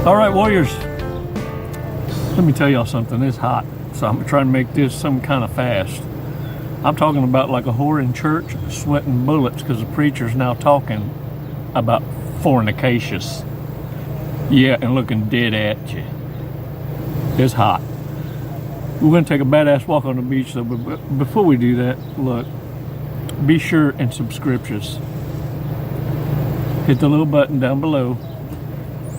All right, warriors, let me tell y'all something. It's hot, so I'm trying to make this some kind of fast. I'm talking about like a whore in church sweating bullets because the preacher's now talking about fornicacious. Yeah, and looking dead at you. It's hot. We're going to take a badass walk on the beach, though, but before we do that, look, be sure and subscriptions. Hit the little button down below,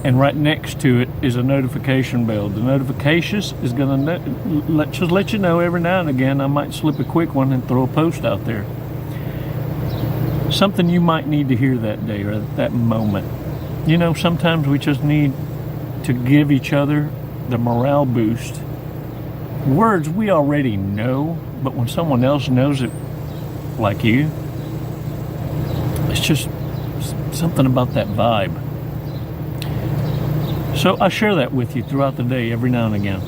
and right next to it is a notification bell. The notifications is going to just let you know every now and again. I might slip a quick one and throw a post out there. Something you might need to hear that day or that moment. You know, sometimes we just need to give each other the morale boost. Words we already know, but when someone else knows it like you, it's just something about that vibe. So I share that with you throughout the day, every now and again.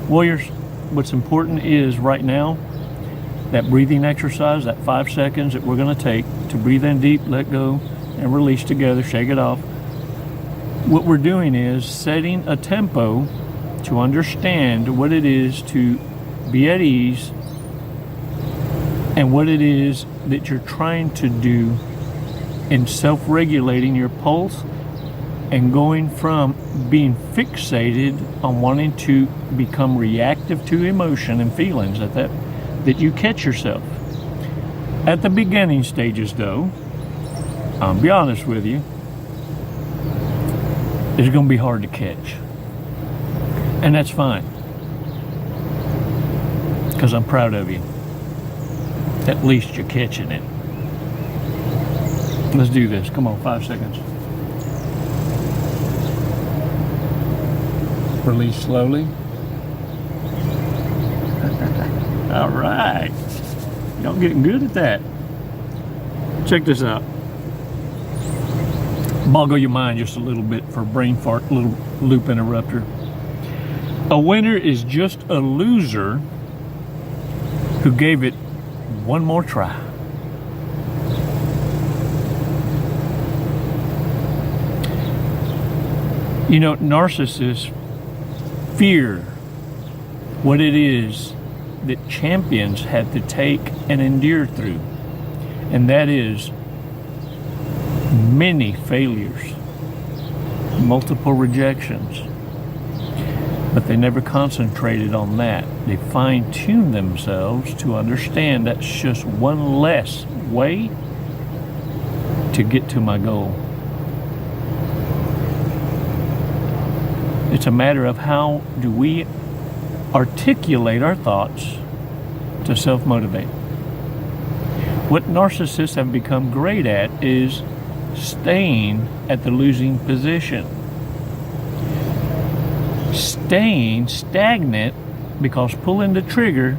Warriors, what's important is right now, that breathing exercise, that 5 seconds that we're going to take to breathe in deep, let go, and release together, shake it off. What we're doing is setting a tempo to understand what it is to be at ease and what it is that you're trying to do in self-regulating your pulse and going from being fixated on wanting to become reactive to emotion and feelings that you catch yourself. At the beginning stages, though, I'll be honest with you, it's going to be hard to catch. And that's fine, because I'm proud of you. At least you're catching it. Let's do this. Come on, 5 seconds. Release slowly. All right. Y'all getting good at that. Check this out. Boggle your mind just a little bit for a brain fart, little loop interrupter. A winner is just a loser who gave it one more try. You know, narcissists fear what it is that champions had to take and endure through, and that is many failures, multiple rejections. But they never concentrated on that. They fine-tuned themselves to understand that's just one less way to get to my goal. It's a matter of how do we articulate our thoughts to self-motivate. What narcissists have become great at is staying at the losing position. Staying stagnant, because pulling the trigger,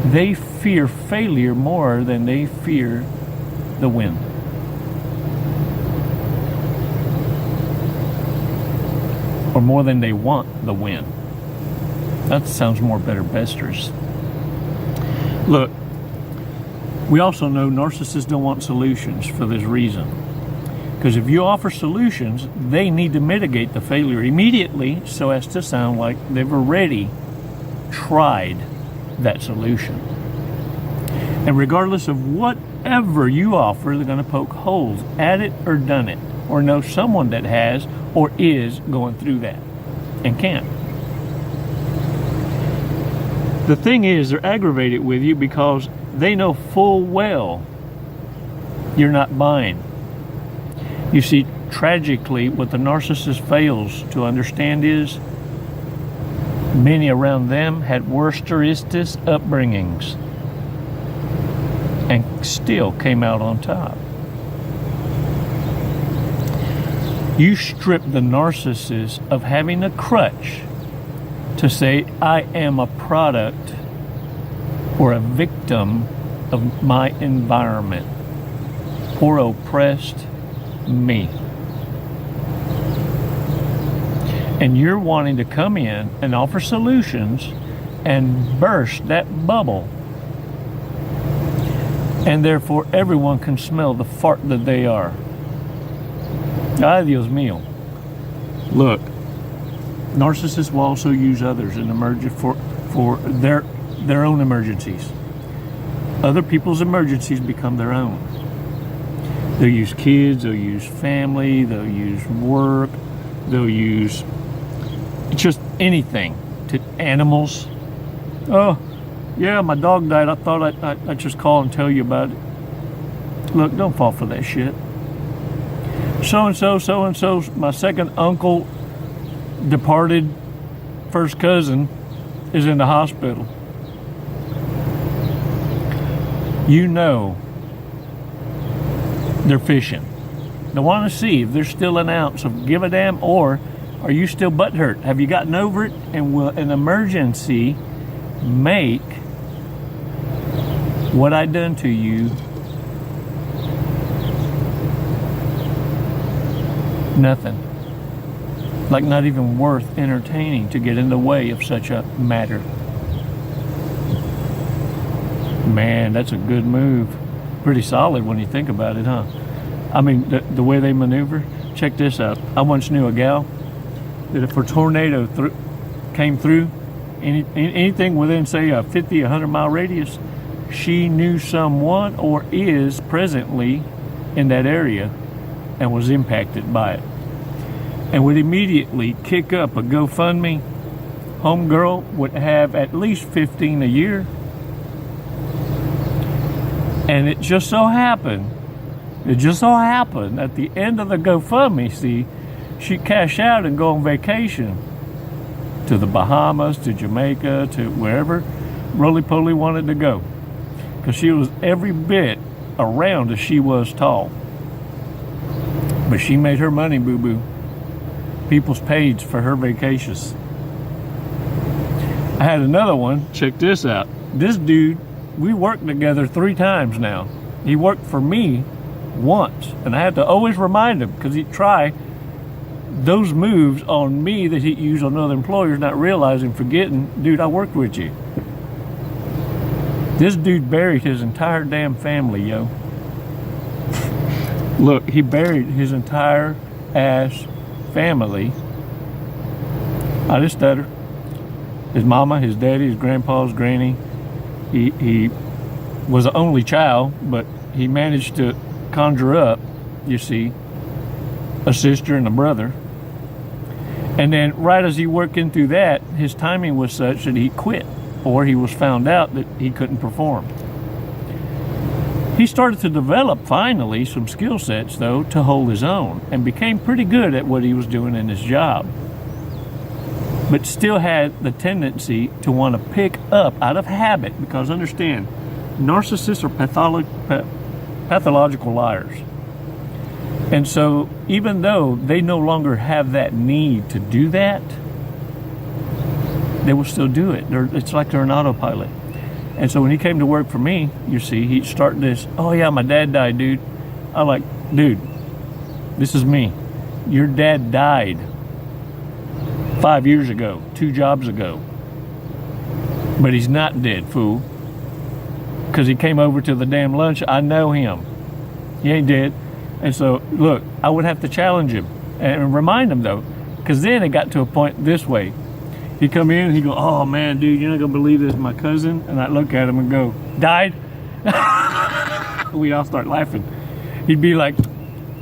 they fear failure more than they fear the win. Or more than they want the win. That sounds more better besters. Look, we also know narcissists don't want solutions for this reason. Because if you offer solutions, they need to mitigate the failure immediately so as to sound like they've already tried that solution. And regardless of whatever you offer, they're going to poke holes at it or done it, or know someone that has or is going through that and can't. The thing is, they're aggravated with you because they know full well you're not buying. You see, tragically, what the narcissist fails to understand is many around them had Worcesterist upbringings and still came out on top. You strip the narcissist of having a crutch to say, I am a product or a victim of my environment. Poor oppressed me. And you're wanting to come in and offer solutions and burst that bubble, and therefore everyone can smell the fart that they are. Ay, Dios mío. Look, narcissists will also use others in for their own emergencies. Other people's emergencies become their own. They'll use kids, they'll use family, they'll use work, they'll use just anything. To animals. Oh, yeah, my dog died. I thought I'd just call and tell you about it. Look, don't fall for that shit. So-and-so, my second uncle, departed first cousin, is in the hospital. You know they're fishing. They want to see if there's still an ounce of give a damn, or are you still butthurt? Have you gotten over it? And will an emergency make what I done to you nothing? Like not even worth entertaining to get in the way of such a matter. Man, that's a good move. Pretty solid when you think about it, huh? I mean, the way they maneuver. Check this out. I once knew a gal that if a tornado came through, anything within, say, a 50, 100-mile radius, she knew someone or is presently in that area and was impacted by it, and would immediately kick up a GoFundMe. Homegirl would have at least 15 a year. And it just so happened at the end of the GoFundMe, see, she'd cash out and go on vacation to the Bahamas, to Jamaica, to wherever roly-poly wanted to go. Because she was every bit around as she was tall. But she made her money, boo-boo. People's paid for her vacations. I had another one. Check this out. This dude, we worked together 3 times now. He worked for me once, and I had to always remind him, because he'd try those moves on me that he'd use on other employers, not realizing, forgetting, dude, I worked with you. This dude buried his entire damn family, yo. Look, he buried his entire ass family. I just stutter. His mama, his daddy, his grandpa, his granny. He was the only child, but he managed to conjure up, you see, a sister and a brother. And then right as he worked into that, his timing was such that he quit, or he was found out that he couldn't perform. He started to develop, finally, some skill sets, though, to hold his own, and became pretty good at what he was doing in his job. But still had the tendency to want to pick up out of habit, because understand, narcissists are pathological liars. And so even though they no longer have that need to do that, they will still do it. It's like they're an autopilot. And so when he came to work for me, you see, he'd start this, oh yeah, my dad died, dude. I'm like, dude, this is me. Your dad died 5 years ago, 2 jobs ago. But he's not dead, fool. Because he came over to the damn lunch. I know him. He ain't dead. And so, look, I would have to challenge him and remind him, though. Because then it got to a point this way. He'd come in and he'd go, oh, man, dude, you're not going to believe this. My cousin. And I'd look at him and go, died? We all start laughing. He'd be like,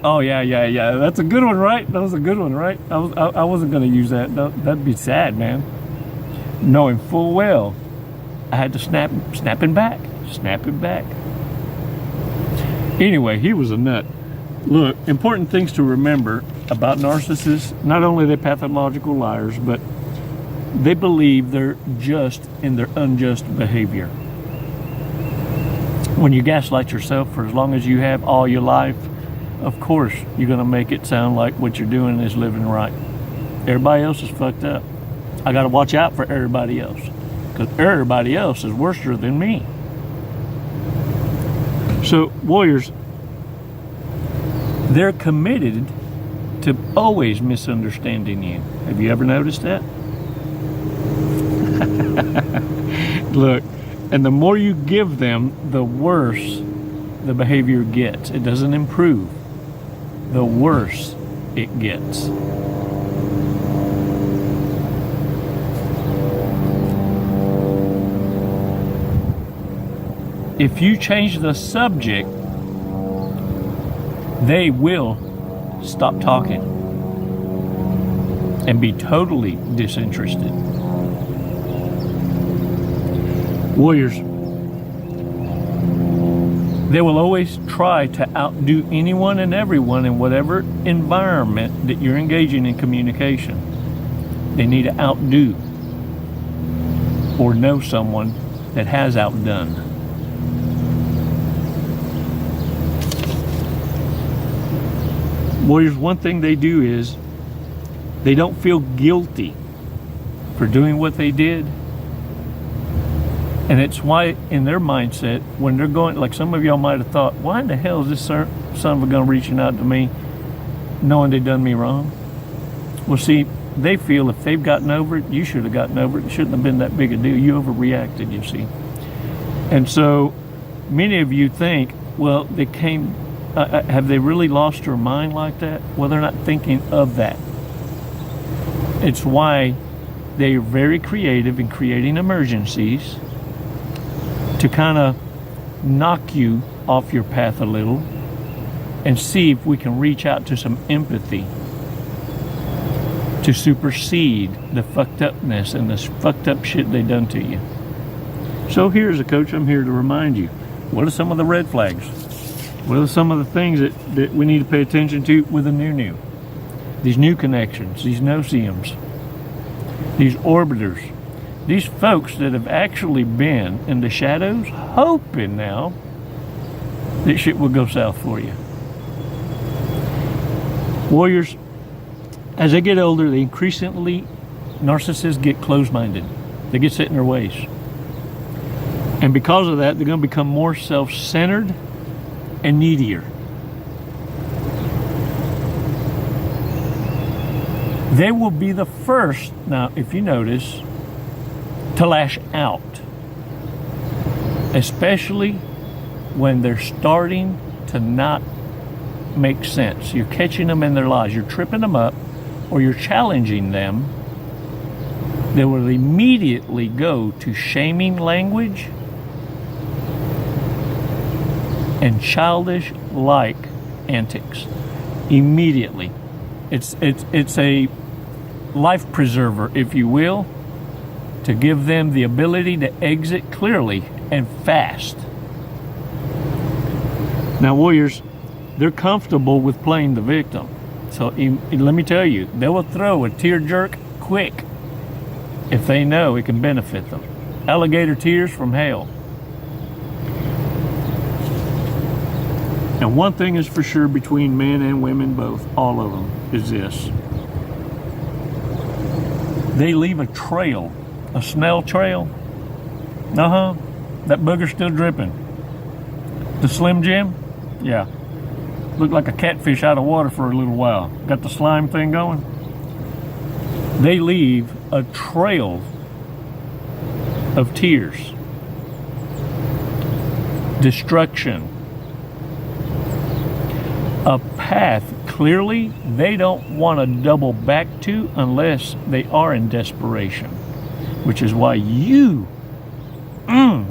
oh, yeah. That's a good one, right? That was a good one, right? I wasn't going to use that. That'd be sad, man. Knowing full well I had to snap him back. Anyway, he was a nut. Look, important things to remember about narcissists. Not only are they pathological liars, but they believe they're just in their unjust behavior. When you gaslight yourself for as long as you have all your life, of course you're going to make it sound like what you're doing is living right. Everybody else is fucked up. I got to watch out for everybody else, because everybody else is worse than me. So, warriors, they're committed to always misunderstanding you. Have you ever noticed that? Look, and the more you give them, the worse the behavior gets. It doesn't improve. The worse it gets. if you change the subject, they will stop talking and be totally disinterested. Warriors, they will always try to outdo anyone and everyone in whatever environment that you're engaging in communication. They need to outdo or know someone that has outdone. Warriors, one thing they do is they don't feel guilty for doing what they did. And it's why in their mindset, when they're going, like some of y'all might have thought, why in the hell is this son of a gun reaching out to me knowing they done me wrong? Well, see, they feel if they've gotten over it, you should have gotten over it. It shouldn't have been that big a deal. You overreacted, you see. And so many of you think, well, they came, have they really lost their mind like that? Well, they're not thinking of that. It's why they're very creative in creating emergencies to kind of knock you off your path a little and see if we can reach out to some empathy to supersede the fucked upness and this fucked up shit they done to you. So here's a coach, I'm here to remind you, what are some of the red flags? What are some of the things that we need to pay attention to with the new? These new connections, these no-see-ums, these orbiters, these folks that have actually been in the shadows hoping now that shit will go south for you. Warriors, as they get older, they increasingly, narcissists get closed-minded. They get set in their ways. And because of that, they're going to become more self-centered and needier. They will be the first, now if you notice, to lash out, especially when they're starting to not make sense. You're catching them in their lies, you're tripping them up, or you're challenging them. They will immediately go to shaming language and childish-like antics. Immediately. It's a life preserver, if you will, to give them the ability to exit clearly and fast. Now, warriors, they're comfortable with playing the victim. So let me tell you, they will throw a tear jerk quick if they know it can benefit them. Alligator tears from hell. And one thing is for sure between men and women both, all of them, is this. They leave a trail, a smell trail. That booger's still dripping. The Slim Jim? Yeah. Looked like a catfish out of water for a little while. Got the slime thing going. They leave a trail of tears, destruction, a path clearly they don't want to double back to unless they are in desperation, which is why you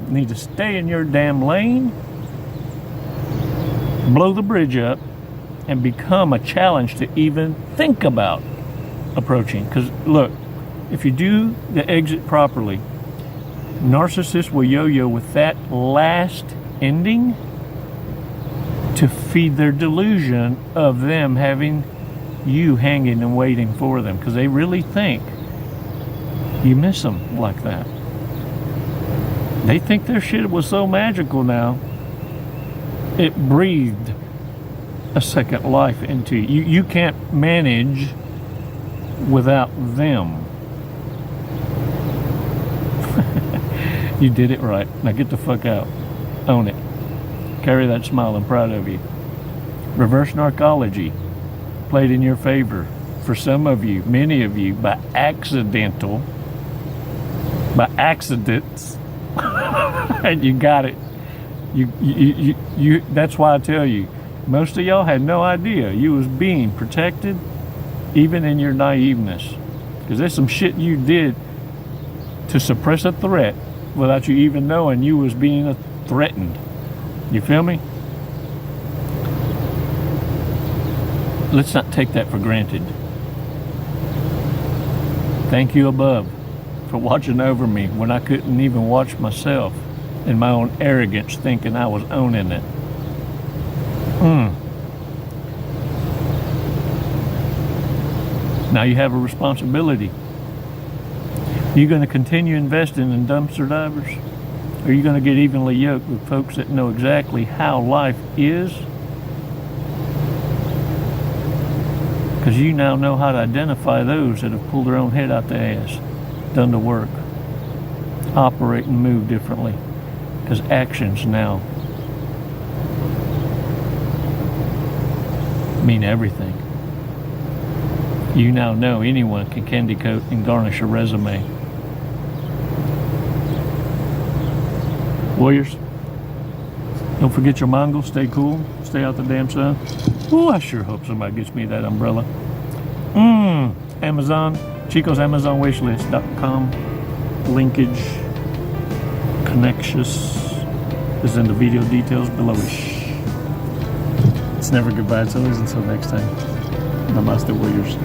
need to stay in your damn lane, blow the bridge up, and become a challenge to even think about approaching. Because look, if you do the exit properly, narcissists will yo-yo with that last ending to feed their delusion of them having you hanging and waiting for them, because they really think you miss them like that. They think their shit was so magical now, it breathed a second life into you. You can't manage without them. You did it right. Now get the fuck out. Own it. Carry that smile. I'm proud of you. Reverse narcology played in your favor. For some of you, many of you, by accidents. And you got it. You. That's why I tell you, most of y'all had no idea you was being protected, even in your naiveness. Because there's some shit you did to suppress a threat without you even knowing you was being threatened. You feel me? Let's not take that for granted. Thank you above for watching over me when I couldn't even watch myself in my own arrogance, thinking I was owning it. Now you have a responsibility. You going to continue investing in dumpster divers? Or are you going to get evenly yoked with folks that know exactly how life is? Because you now know how to identify those that have pulled their own head out the ass, done the work, operate and move differently. Because actions now mean everything. You now know anyone can candy coat and garnish a resume. Warriors, don't forget your mango. Stay cool. Stay out the damn sun. Ooh, I sure hope somebody gets me that umbrella. Amazon, Chico's Amazon wishlist.com. Linkage, connections is in the video details below-ish. It's never goodbye. It's always until next time. Namaste, Warriors.